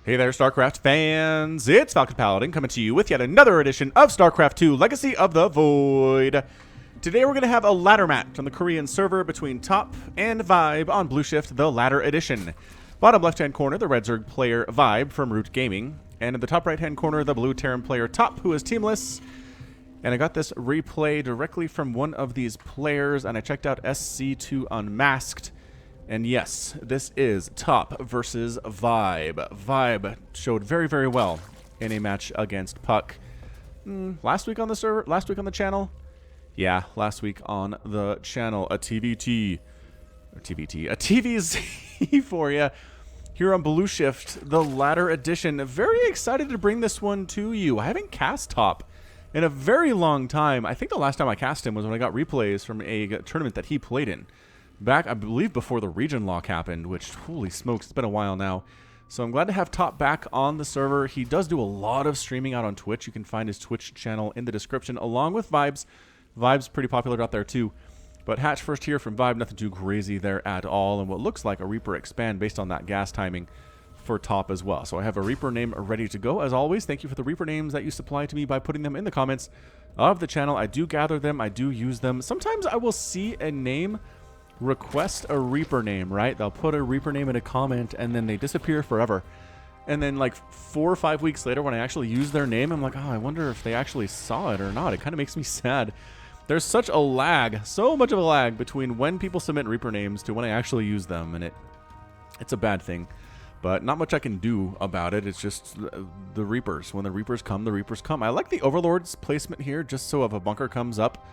Hey there, StarCraft fans! It's Falcon Paladin coming to you with yet another edition of StarCraft 2 Legacy of the Void. Today we're going to have a ladder match on the Korean server between Top and ViBe on Blueshift, the ladder edition. Bottom left-hand corner, the red Zerg player ViBe from Root Gaming. And in the top right-hand corner, the blue Terran player Top, who is teamless. And I got this replay directly from one of these players, and I checked out SC2 Unmasked. And yes, this is Top versus ViBe. ViBe showed very, very well in a match against Puck. Last week on the server, last week on the channel? Yeah, last week on the channel. A TVZ for you here on Blueshift, the ladder edition. Very excited to bring this one to you. I haven't cast Top in a very long time. I think the last time I cast him was when I got replays from a tournament that he played in. Back, I believe, before the region lock happened, which, holy smokes, it's been a while now. So I'm glad to have Top back on the server. He does do a lot of streaming out on Twitch. You can find his Twitch channel in the description, along with ViBe's. ViBe's pretty popular out there, too. But Hatch first here from ViBe, nothing too crazy there at all. And what looks like a Reaper expand based on that gas timing for Top as well. So I have a Reaper name ready to go. As always, thank you for the Reaper names that you supply to me by putting them in the comments of the channel. I do gather them. I do use them. Sometimes I will see a name request a Reaper name, right? They'll put a Reaper name in a comment and then they disappear forever. And then like 4 or 5 weeks later when I actually use their name, I'm like, oh, I wonder if they actually saw it or not. It kind of makes me sad. There's such a lag, so much of a lag between when people submit Reaper names to when I actually use them, and it's a bad thing. But not much I can do about it. It's just the Reapers. When the Reapers come, the Reapers come. I like the Overlord's placement here, just so if a bunker comes up,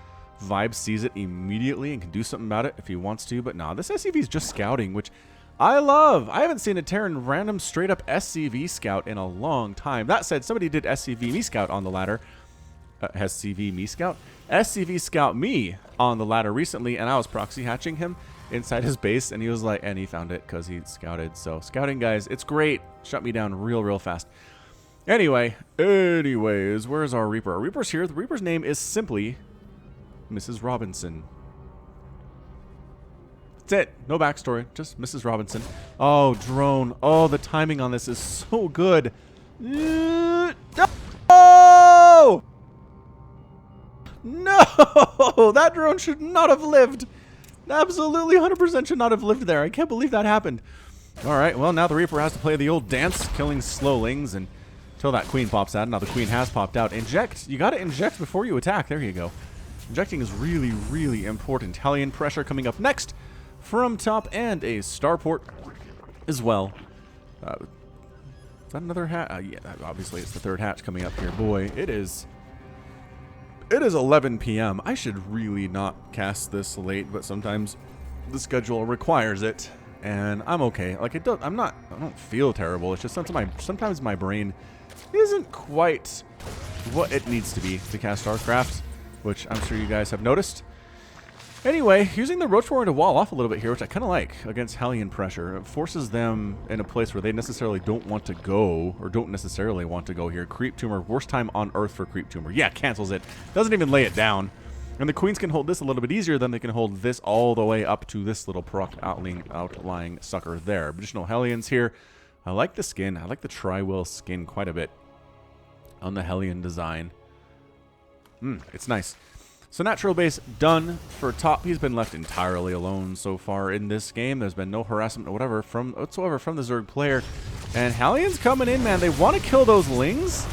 ViBe sees it immediately and can do something about it if he wants to. But nah, this SCV is just scouting, which I love. I haven't seen a Terran random straight up SCV scout in a long time. That said, somebody did SCV me scout on the ladder. SCV me scout? SCV scout me on the ladder recently, and I was proxy hatching him inside his base, and he was like, and he found it because he scouted. So scouting, guys, it's great. Shut me down real fast. Anyways, where's our Reaper? Our Reaper's here. The Reaper's name is simply Mrs. Robinson. That's it. No backstory. Just Mrs. Robinson. Oh, drone. Oh, the timing on this is so good. No! No! That drone should not have lived. Absolutely 100% should not have lived there. I can't believe that happened. Alright, well, now the Reaper has to play the old dance, killing slowlings and until that queen pops out. Now the queen has popped out. Inject. You got to inject before you attack. There you go. Injecting is really important. Hellion pressure coming up next from Top, and a starport as well. Is that another hatch? Yeah, obviously it's the third hatch coming up here. Boy, it is 11 p.m. I should really not cast this late, but sometimes the schedule requires it, and I'm okay. Like, I don't feel terrible. It's just sometimes my brain isn't quite what it needs to be to cast StarCraft, which I'm sure you guys have noticed. Anyway, using the Roach Warren to wall off a little bit here, which I kind of like against Hellion pressure. It forces them in a place where they necessarily don't want to go, or don't necessarily want to go here. Creep Tumor, worst time on Earth for Creep Tumor. Yeah, cancels it. Doesn't even lay it down. And the Queens can hold this a little bit easier than they can hold this all the way up to this little proc outlying sucker there. Additional Hellions here. I like the skin. I like the Tri-Will skin quite a bit on the Hellion design. It's nice. So natural base done for Top. He's been left entirely alone so far in this game. There's been no harassment or whatever whatsoever from the Zerg player. And Hallion's coming in, man. They want to kill those Lings.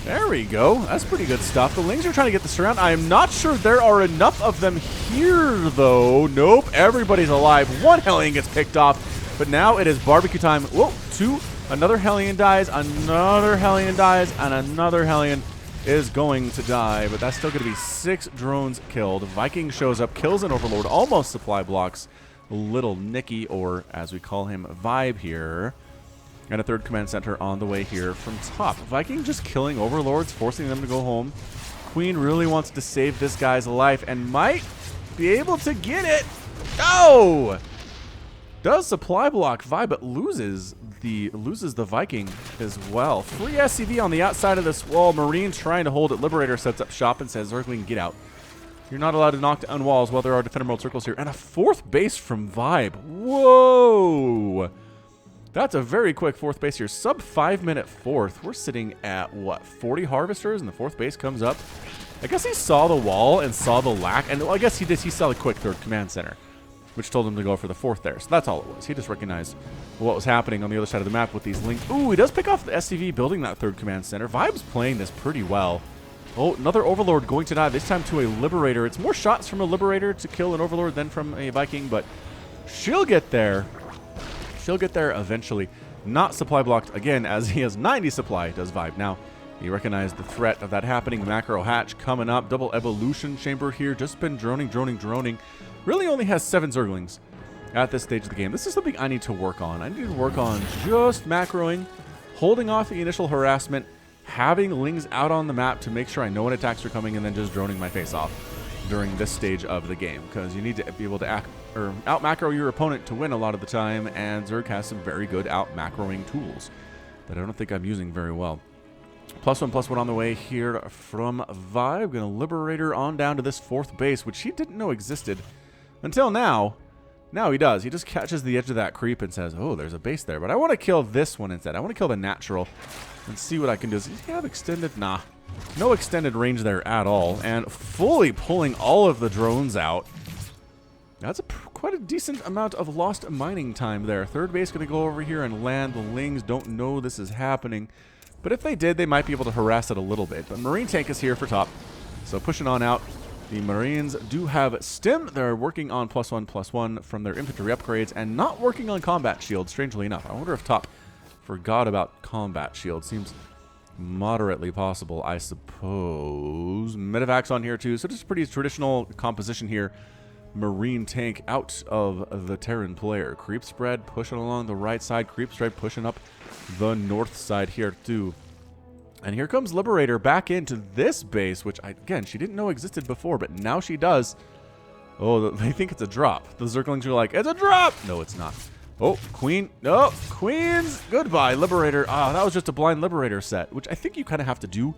There we go. That's pretty good stuff. The Lings are trying to get the surround. I am not sure there are enough of them here, though. Nope. Everybody's alive. One Hellion gets picked off. But now it is barbecue time. Whoa, 2. Another Hellion dies. Another Hellion dies. And another Hellion is going to die, but that's still going to be 6 drones killed. Viking shows up, kills an Overlord, almost supply blocks Little Nicky, or as we call him, ViBe here. And a 3rd command center on the way here from Top. Viking just killing Overlords, forcing them to go home. Queen really wants to save this guy's life and might be able to get it. Oh! Does supply block ViBe, but loses the Viking as well. Free SCV on the outside of this wall. Marines trying to hold it. Liberator sets up shop and says, Zergling, get out. You're not allowed to knock down walls while there are defender mode circles here. And a 4th base from ViBe. Whoa! That's a very quick fourth base here. Sub 5-minute fourth. We're sitting at, what, 40 harvesters, and the fourth base comes up. I guess he saw the wall and saw the lack, and well, I guess he saw the quick third command center, which told him to go for the fourth there. So that's all it was. He just recognized what was happening on the other side of the map with these links. Ooh, he does pick off the SCV building that third command center. ViBe's playing this pretty well. Oh, another Overlord going to die, this time to a Liberator. It's more shots from a Liberator to kill an Overlord than from a Viking, but she'll get there. She'll get there eventually. Not supply blocked again, as he has 90 supply, does ViBe. Now, you recognize the threat of that happening. Macro hatch coming up. Double evolution chamber here. Just been droning. Really only has 7 Zerglings at this stage of the game. This is something I need to work on. I need to work on just macroing, holding off the initial harassment, having lings out on the map to make sure I know when attacks are coming, and then just droning my face off during this stage of the game. Because you need to be able to out macro your opponent to win a lot of the time, and Zerg has some very good out macroing tools that I don't think I'm using very well. +1/+1 on the way here from ViBe. Gonna Liberator on down to this fourth base, which he didn't know existed until now. Now he does. He just catches the edge of that creep and says, oh, there's a base there. But I want to kill this one instead. I want to kill the natural and see what I can do. Does he have extended? Nah. No extended range there at all. And fully pulling all of the drones out. That's quite a decent amount of lost mining time there. Third base going to go over here and land. The Lings don't know this is happening. But if they did, they might be able to harass it a little bit. But Marine tank is here for top. So pushing on out. The Marines do have stim. They're working on +1/+1 from their infantry upgrades and not working on combat shield, strangely enough. I wonder if top forgot about combat shield. Seems moderately possible, I suppose. Medivacs on here too. So just pretty traditional composition here. Marine tank out of the Terran player. Creep spread pushing along the right side. Creep spread pushing up the north side here too. And here comes Liberator back into this base, which, again, she didn't know existed before, but now she does. Oh, they think it's a drop. The Zerglings are like, it's a drop! No, it's not. Oh, Queen. No, Queens. Goodbye, Liberator. Ah, that was just a blind Liberator set, which I think you kind of have to do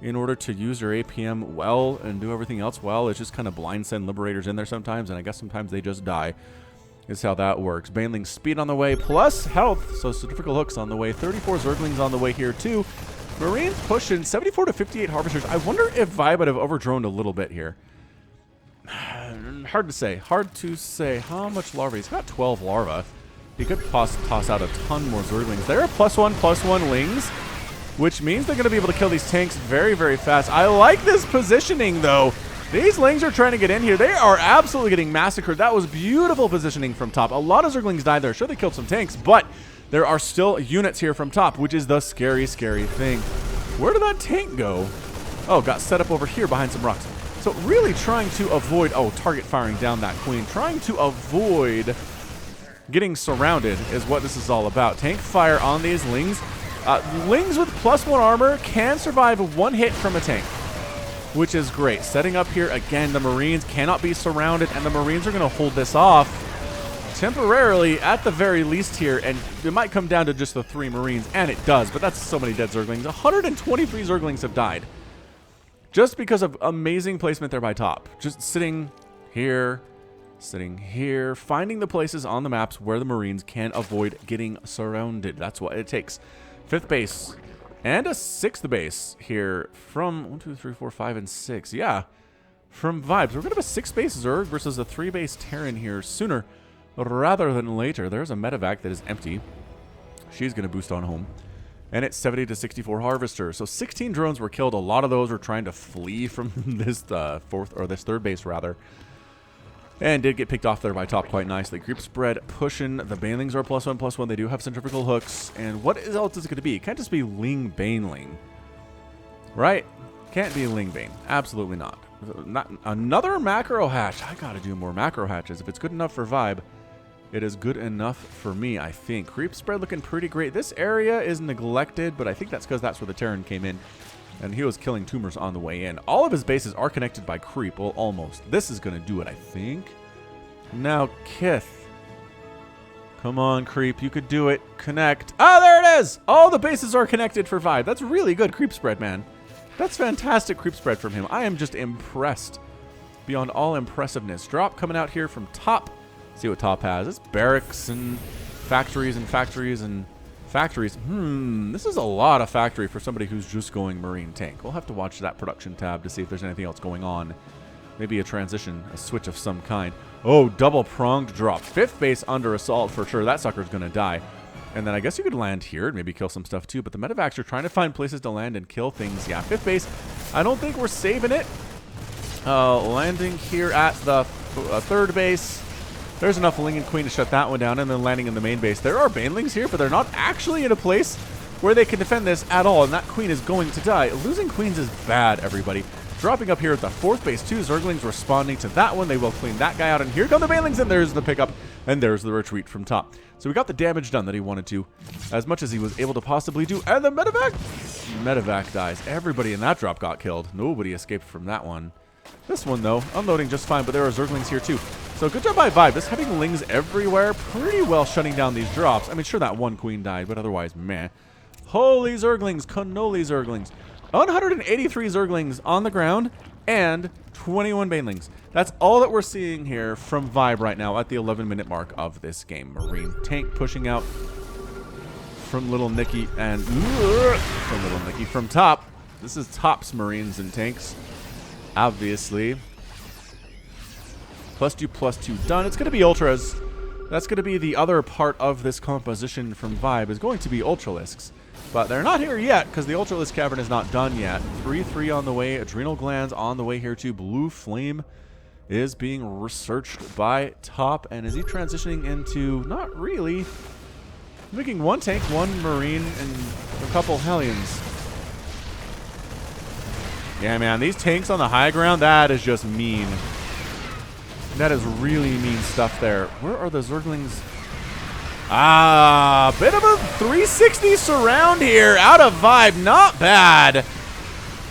in order to use your APM well and do everything else well. It's just kind of blind send Liberators in there sometimes, and I guess sometimes they just die. Is how that works. Baneling speed on the way, plus health. So centrifugal hooks on the way. 34 Zerglings on the way here, too. Marines pushing 74 to 58 harvesters. I wonder if ViBe would have overdroned a little bit here. Hard to say. Hard to say. How much larvae? He's got 12 larvae. He could toss out a ton more Zerglings. They're +1/+1 Lings, which means they're going to be able to kill these tanks very, very fast. I like this positioning, though. These Lings are trying to get in here. They are absolutely getting massacred. That was beautiful positioning from top. A lot of Zerglings died there. Sure, they killed some tanks, but there are still units here from top, which is the scary, scary thing. Where did that tank go? Oh, got set up over here behind some rocks. So really trying to avoid, oh, target firing down that Queen. Trying to avoid getting surrounded is what this is all about. Tank fire on these Lings. Lings with +1 armor can survive one hit from a tank, which is great. Setting up here, again, the Marines cannot be surrounded, and the Marines are going to hold this off temporarily, at the very least here, and it might come down to just the 3 Marines, and it does, but that's so many dead Zerglings. 123 Zerglings have died just because of amazing placement there by top. Just sitting here, finding the places on the maps where the Marines can avoid getting surrounded. That's what it takes. 5th base and a 6th base here from 1, 2, 3, 4, 5, and 6. Yeah, from ViBe. So we're going to have a 6 base Zerg versus a 3 base Terran here sooner rather than later. There's a medevac that is empty. She's going to boost on home. And it's 70 to 64 harvesters. So 16 drones were killed. A lot of those were trying to flee from this this 3rd base rather. And did get picked off there by top quite nicely. Creep spread pushing. The Banelings are +1/+1. They do have centrifugal hooks. And what else is it going to be? It can't just be Ling Baneling. Right? Can't be Ling Bane. Absolutely not. Another macro hatch. I got to do more macro hatches. If it's good enough for ViBe, it is good enough for me, I think. Creep spread looking pretty great. This area is neglected, but I think that's because that's where the Terran came in. And he was killing tumors on the way in. All of his bases are connected by creep. Well, almost. This is going to do it, I think. Now, Kith. Come on, creep. You could do it. Connect. Ah, there it is! All the bases are connected for ViBe. That's really good creep spread, man. That's fantastic creep spread from him. I am just impressed. Beyond all impressiveness. Drop coming out here from top. See what top has. It's barracks and Factories and factories and factories. This is a lot of factory for somebody who's just going Marine tank. We'll have to watch that production tab to see if there's anything else going on. Maybe a transition, a switch of some kind. Oh, double-pronged drop. 5th base under assault for sure. That sucker's going to die. And then I guess you could land here and maybe kill some stuff too. But the medevacs are trying to find places to land and kill things. Yeah, 5th base. I don't think we're saving it. Landing here at the 3rd base. There's enough Ling and Queen to shut that one down, and then landing in the main base. There are Banelings here, but they're not actually in a place where they can defend this at all, and that Queen is going to die. Losing Queens is bad, everybody. Dropping up here at the 4th base, 2 Zerglings responding to that one. They will clean that guy out, and here come the Banelings, and there's the pickup, and there's the retreat from top. So we got the damage done that he wanted to, as much as he was able to possibly do, and the medevac dies. Everybody in that drop got killed. Nobody escaped from that one. This one, though, unloading just fine, but there are Zerglings here, too. So good job by ViBe. Just having Lings everywhere, pretty well shutting down these drops. I mean, sure, that one Queen died, but otherwise, meh. Holy Zerglings, cannoli Zerglings. 183 Zerglings on the ground and 21 Banelings. That's all that we're seeing here from ViBe right now at the 11-minute mark of this game. Marine tank pushing out from Little Nicky and from top. This is Top's Marines and tanks, obviously. +2/+2 done. It's going to be Ultras. That's going to be the other part of this composition from ViBe, is going to be Ultralisks. But they're not here yet because the Ultralisk Cavern is not done yet. 3-3 on the way. Adrenal Glands on the way here too. Blue Flame is being researched by Top. And is he transitioning into... Not really. Making 1 tank, 1 Marine, and a couple Hellions. Yeah, man. These tanks on the high ground, that is just mean. That is really mean stuff there. Where are the Zerglings? Ah, bit of a 360 surround here out of ViBe. Not bad.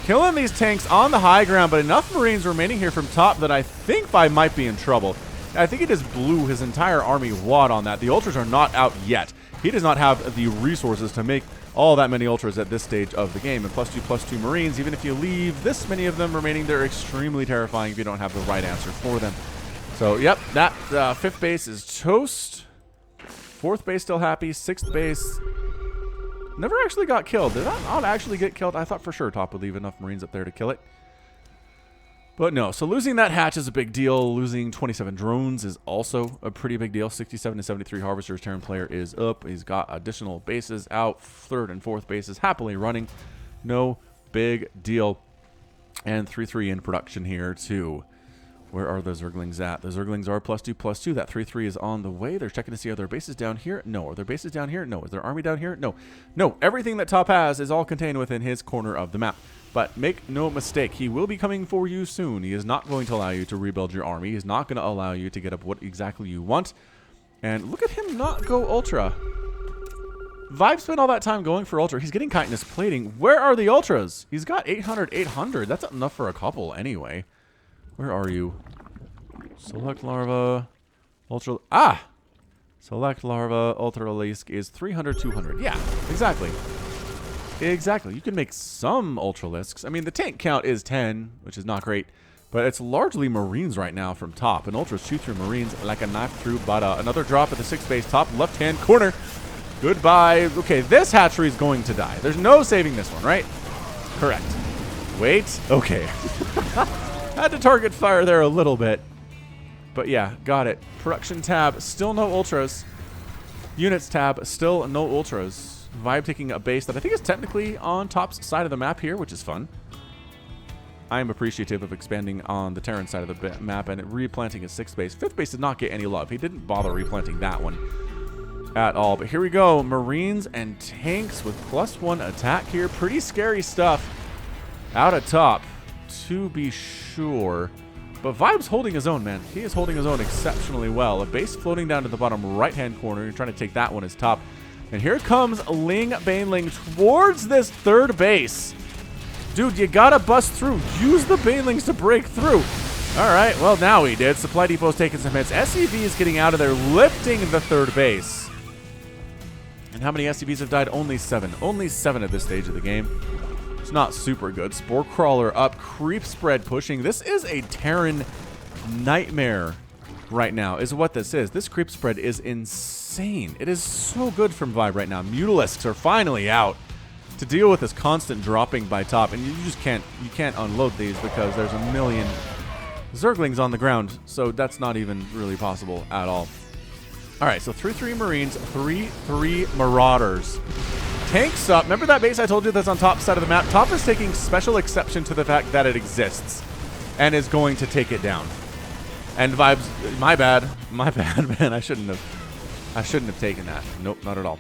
Killing these tanks on the high ground, but enough Marines remaining here from top that I think ViBe might be in trouble. I think he just blew his entire army wad on that. The Ultras are not out yet. He does not have the resources to make all that many Ultras at this stage of the game. And +2/+2 Marines, even if you leave this many of them remaining, they're extremely terrifying if you don't have the right answer for them. So, yep, that 5th base is toast. 4th base still happy. 6th base never actually got killed. Did that not actually get killed? I thought for sure Top would leave enough Marines up there to kill it. But no. So losing that hatch is a big deal. Losing 27 drones is also a pretty big deal. 67 to 73 Harvesters. Terran player is up. He's got additional bases out. 3rd and 4th bases happily running. No big deal. And 3-3 in production here too. Where are the Zerglings at? The Zerglings are +2/+2. That 3-3 is on the way. They're checking to see, are there bases down here? No. Are there bases down here? No. Is there army down here? No. No. Everything that Top has is all contained within his corner of the map. But make no mistake, he will be coming for you soon. He is not going to allow you to rebuild your army. He's not going to allow you to get up what exactly you want. And look at him not go Ultra. ViBe spent all that time going for Ultra. He's getting chitinous plating. Where are the Ultras? He's got 800, 800. That's enough for a couple anyway. Where are you? Select Larva, Ultra... Ah! Select Larva, Ultralisk is 300, 200. Yeah, exactly. Exactly. You can make some Ultralisks. I mean, the tank count is 10, which is not great. But it's largely Marines right now from Top. And Ultras shoot through Marines like a knife through butter. Another drop at the 6th base, top left-hand corner. Goodbye. Okay, this hatchery is going to die. There's no saving this one, right? Correct. Wait. Okay. Had to target fire there a little bit. But yeah, got it. Production tab, still no Ultras. Units tab, still no Ultras. ViBe taking a base that I think is technically on Top's side of the map here, which is fun. I am appreciative of expanding on the Terran side of the map and replanting his 6th base. 5th base did not get any love. He didn't bother replanting that one at all. But here we go. Marines and tanks with +1 attack here. Pretty scary stuff out of Top, to be sure. But ViBe's holding his own, man. He is holding his own exceptionally well. A base floating down to the bottom right-hand corner. You're trying to take that one as Top. And here comes Ling Baneling towards this 3rd base. Dude, you gotta bust through. Use the Banelings to break through. All right, well, now he did. Supply Depot's taking some hits. SCV is getting out of there, lifting the 3rd base. And how many SCVs have died? Only 7. Only 7 at this stage of the game. It's not super good. Spore Crawler up. Creep Spread pushing. This is a Terran nightmare right now is what this is. This creep spread is insane. It is so good from ViBe right now. Mutalisks are finally out to deal with this constant dropping by top, and you just can't unload these because there's a million Zerglings on the ground, so that's not even really possible at all. All right, so 3-3 Marines, 3-3 Marauders. Tanks up. Remember that base I told you that's on top side of the map? Top is taking special exception to the fact that it exists and is going to take it down. And ViBe's, my bad, man. I shouldn't have taken that. Nope, not at all.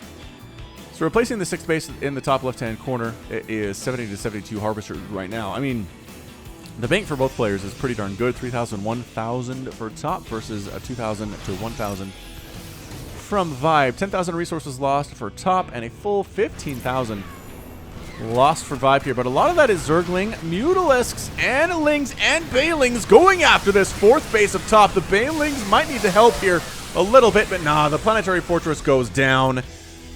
So replacing the 6th base in the top left-hand corner, it is 70 to 72 Harvesters right now. I mean, the bank for both players is pretty darn good. 3,000, 1,000 for top versus a 2,000 to 1,000 from ViBe. 10,000 resources lost for top and a full 15,000 lost for ViBe here. But a lot of that is Zergling, Mutalisks, and Lings and Banelings going after this 4th base up top. The Banelings might need to help here a little bit, but nah, the Planetary Fortress goes down.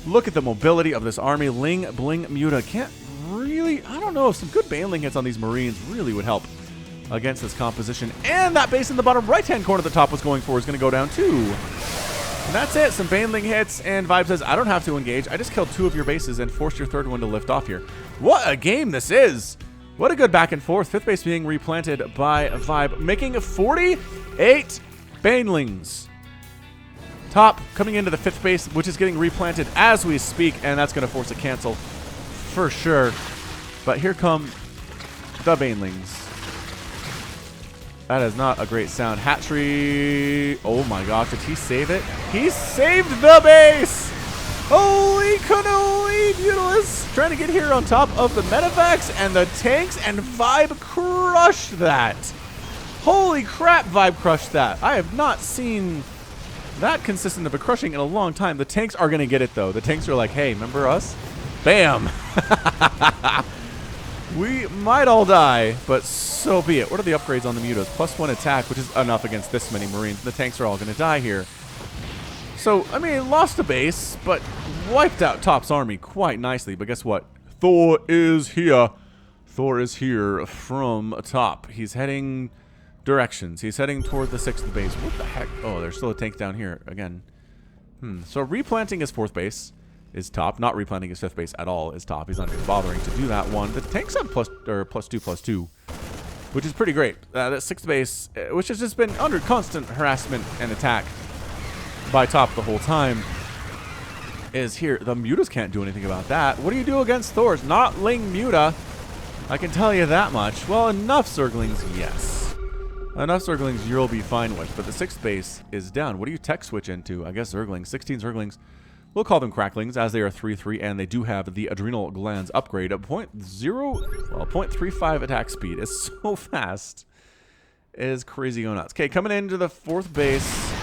Look at the mobility of this army. Ling, Bling, Muta can't really, I don't know if some good Baneling hits on these Marines really would help against this composition. And that base in the bottom right-hand corner the top was going for is going to go down too. And that's it. Some Baneling hits, and ViBe says, I don't have to engage. I just killed 2 of your bases and forced your 3rd one to lift off here. What a game this is. What a good back and forth. 5th base being replanted by ViBe, making 48 Banelings. Top coming into the 5th base, which is getting replanted as we speak, and that's going to force a cancel for sure. But here come the Banelings. That is not a great sound. Hatchery. Oh my gosh, did he save it? He saved the base! Holy cannoli! Mutalisks trying to get here on top of the medevacs and the tanks, and ViBe crushed that. Holy crap, ViBe crushed that. I have not seen that consistent of a crushing in a long time. The tanks are going to get it, though. The tanks are like, hey, remember us? Bam! We might all die, but so be it. What are the upgrades on the Mutas? +1 attack, which is enough against this many Marines. The tanks are all going to die here. So, I mean, lost a base, but wiped out Top's army quite nicely. But guess what? Thor is here. Thor is here from Top. He's heading directions. He's heading toward the 6th base. What the heck? Oh, there's still a tank down here again. So replanting his 4th base is Top. Not replanting his 5th base at all is Top. He's not even bothering to do that one. The tanks have +2/+2, which is pretty great. That 6th base, which has just been under constant harassment and attack by Top the whole time, is here. The Mutas can't do anything about that. What do you do against Thors? Not Ling Muta. I can tell you that much. Well, enough Zerglings, yes. Enough Zerglings you'll be fine with, but the 6th base is down. What do you tech switch into? I guess Zerglings. 16 Zerglings. We'll call them Cracklings, as they are 3/3, and they do have the Adrenal Glands upgrade. A 0.35 attack speed is so fast. It is crazy go nuts. Okay, coming into the 4th base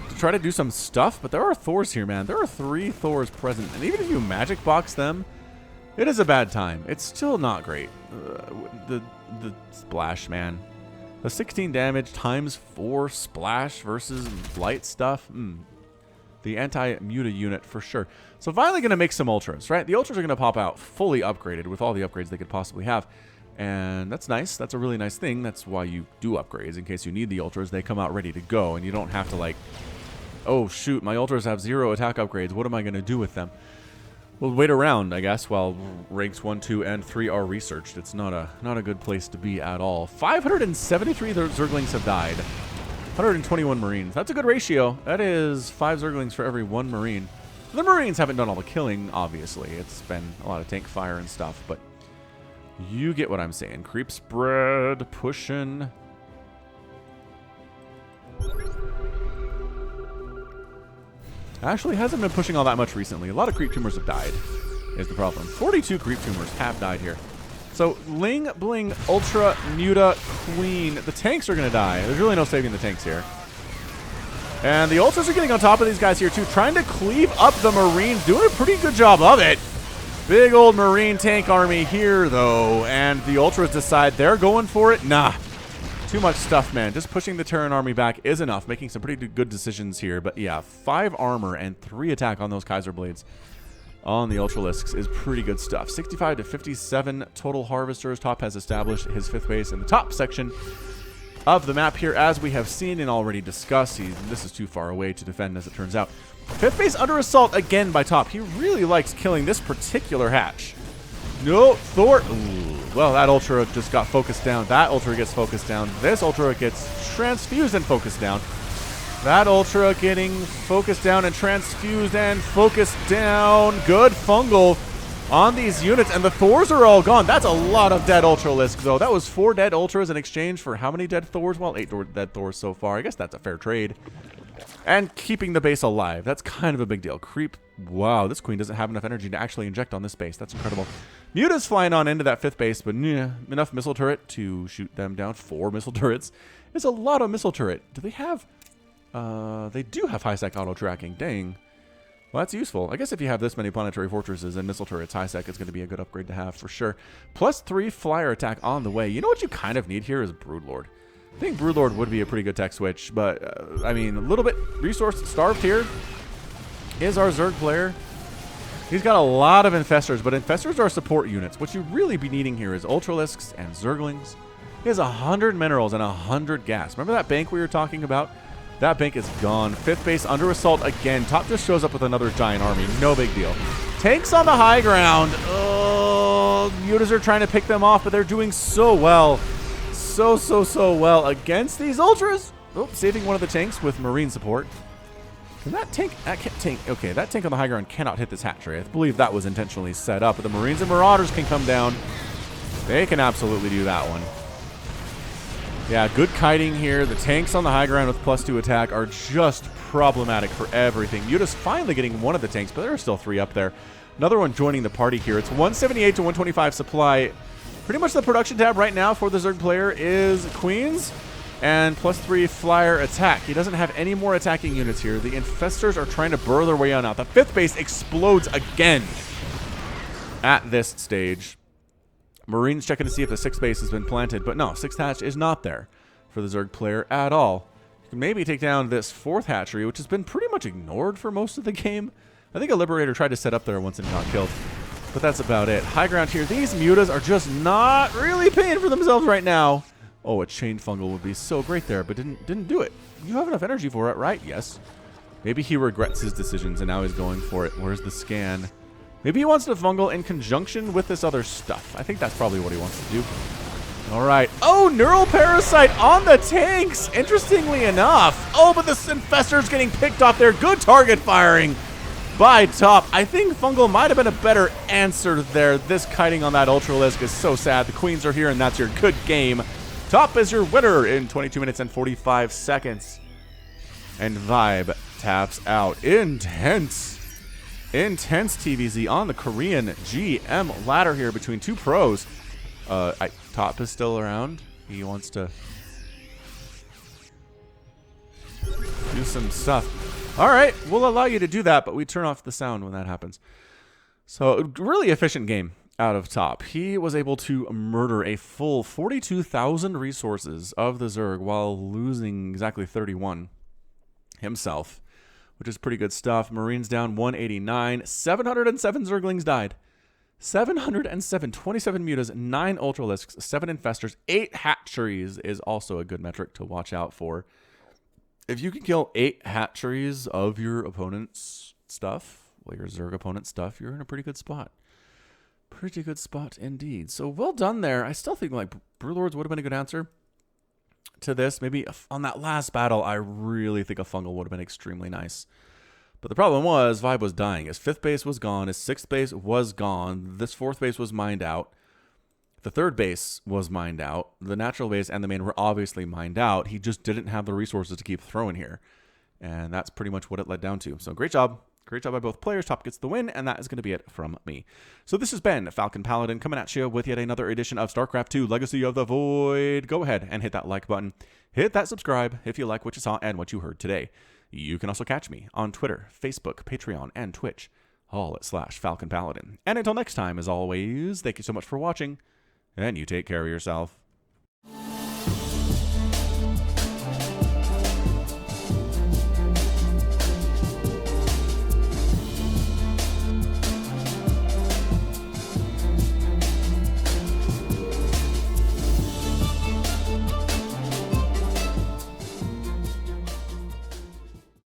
to try to do some stuff, but there are Thors here, man. There are 3 Thors present, and even if you magic box them, it is a bad time. It's still not great. The splash, man. The 16 damage times 4 splash versus light stuff. The anti-Muta unit for sure. So finally going to make some Ultras, right? The Ultras are going to pop out fully upgraded with all the upgrades they could possibly have. And that's nice. That's a really nice thing. That's why you do upgrades. In case you need the Ultras, they come out ready to go. And you don't have to like, oh shoot, my Ultras have 0 attack upgrades. What am I going to do with them? Well, wait around, I guess, while ranks 1, 2, and 3 are researched. It's not a good place to be at all. 573 Zerglings have died. 121 Marines. That's a good ratio. That is 5 Zerglings for every 1 Marine. The Marines haven't done all the killing, obviously. It's been a lot of tank fire and stuff, but you get what I'm saying. Creep spread, pushing. Actually, hasn't been pushing all that much recently. A lot of creep tumors have died, is the problem. 42 creep tumors have died here. So, Ling, Bling, Ultra, Muta, Queen. The tanks are going to die. There's really no saving the tanks here. And the Ultras are getting on top of these guys here, too. Trying to cleave up the Marines. Doing a pretty good job of it. Big old Marine tank army here, though. And the Ultras decide they're going for it. Nah. Too much stuff, man. Just pushing the Terran army back is enough. Making some pretty good decisions here. But, yeah, 5 armor and 3 attack on those Kaiser Blades on the Ultralisks is pretty good stuff. 65 to 57 total Harvesters. Top has established his 5th base in the top section. of the map here, as we have seen and already discussed. This is too far away to defend, as it turns out. 5th base under assault again by Top. He really likes killing this particular hatch. No, Thor. Ooh, well, that Ultra just got focused down. That Ultra gets focused down. This Ultra gets transfused and focused down. That Ultra getting focused down and transfused and focused down. Good fungal on these units, and the Thors are all gone. That's a lot of dead Ultralisk, though. That was 4 dead Ultras in exchange for how many dead Thors? Well, 8 dead Thors so far. I guess that's a fair trade. And keeping the base alive. That's kind of a big deal. Creep. Wow, this queen doesn't have enough energy to actually inject on this base. That's incredible. Muta's flying on into that 5th base, but enough missile turret to shoot them down. 4 missile turrets is a lot of missile turret. Do they have... they do have high-sec auto-tracking. Dang. Well, that's useful. I guess if you have this many planetary fortresses and missile turrets, high-sec is going to be a good upgrade to have for sure. +3 flyer attack on the way. You know what you kind of need here is Broodlord. I think Broodlord would be a pretty good tech switch, but, I mean, a little bit resource-starved here is our Zerg player. He's got a lot of Infestors, but Infestors are support units. What you really be needing here is Ultralisks and Zerglings. He has 100 minerals and 100 gas. Remember that bank we were talking about? That bank is gone. 5th base under assault again. Top just shows up with another giant army. No big deal. Tanks on the high ground. Oh, Mutas are trying to pick them off, but they're doing so well. So well against these Ultras. Oh, saving one of the tanks with Marine support. Can that tank... Okay, that tank on the high ground cannot hit this hatchery. I believe that was intentionally set up, but the Marines and Marauders can come down. They can absolutely do that one. Yeah, good kiting here. The tanks on the high ground with +2 attack are just problematic for everything. Muta's finally getting one of the tanks, but there are still 3 up there. Another one joining the party here. It's 178 to 125 supply. Pretty much the production tab right now for the Zerg player is Queens and +3 flyer attack. He doesn't have any more attacking units here. The Infestors are trying to burrow their way on out. The 5th base explodes again at this stage. Marines checking to see if the 6th base has been planted, but no, 6th hatch is not there for the Zerg player at all. You can maybe take down this 4th hatchery, which has been pretty much ignored for most of the game. I think a Liberator tried to set up there once and got killed, but that's about it. High ground here. These Mutas are just not really paying for themselves right now. Oh, a chain fungal would be so great there, but didn't do it. You have enough energy for it, right? Yes. Maybe he regrets his decisions and now he's going for it. Where's the scan? Maybe he wants to fungal in conjunction with this other stuff. I think that's probably what he wants to do. All right. Oh, Neural Parasite on the tanks, interestingly enough. Oh, but this Infestor's getting picked off there. Good target firing by Top. I think fungal might have been a better answer there. This kiting on that Ultralisk is so sad. The Queens are here, and that's your good game. Top is your winner in 22 minutes and 45 seconds. And ViBe taps out. Intense TVZ on the Korean GM ladder here between 2 pros. Top is still around. He wants to do some stuff. All right, we'll allow you to do that, but we turn off the sound when that happens. So, really efficient game out of Top. He was able to murder a full 42,000 resources of the Zerg while losing exactly 31 himself, which is pretty good stuff. Marines down 189. 707 Zerglings died. 707. 27 Mutas, 9 Ultralisks, 7 Infestors, 8 Hatcheries is also a good metric to watch out for. If you can kill 8 Hatcheries of your opponent's stuff, well, your Zerg opponent's stuff, you're in a pretty good spot. Pretty good spot indeed. So well done there. I still think like Broodlords would have been a good answer to this. Maybe on that last battle, I really think a fungal would have been extremely nice. But the problem was ViBe was dying. His 5th base was gone. His 6th base was gone. This 4th base was mined out. The 3rd base was mined out. The natural base and the main were obviously mined out. He just didn't have the resources to keep throwing here. And that's pretty much what it led down to. So great job. Great job by both players. Top gets the win, and that is going to be it from me. So this has been Falcon Paladin coming at you with yet another edition of StarCraft 2 Legacy of the Void. Go ahead and hit that like button. Hit that subscribe if you like what you saw and what you heard today. You can also catch me on Twitter, Facebook, Patreon, and Twitch, all at /Falcon Paladin. And until next time, as always, thank you so much for watching, and you take care of yourself.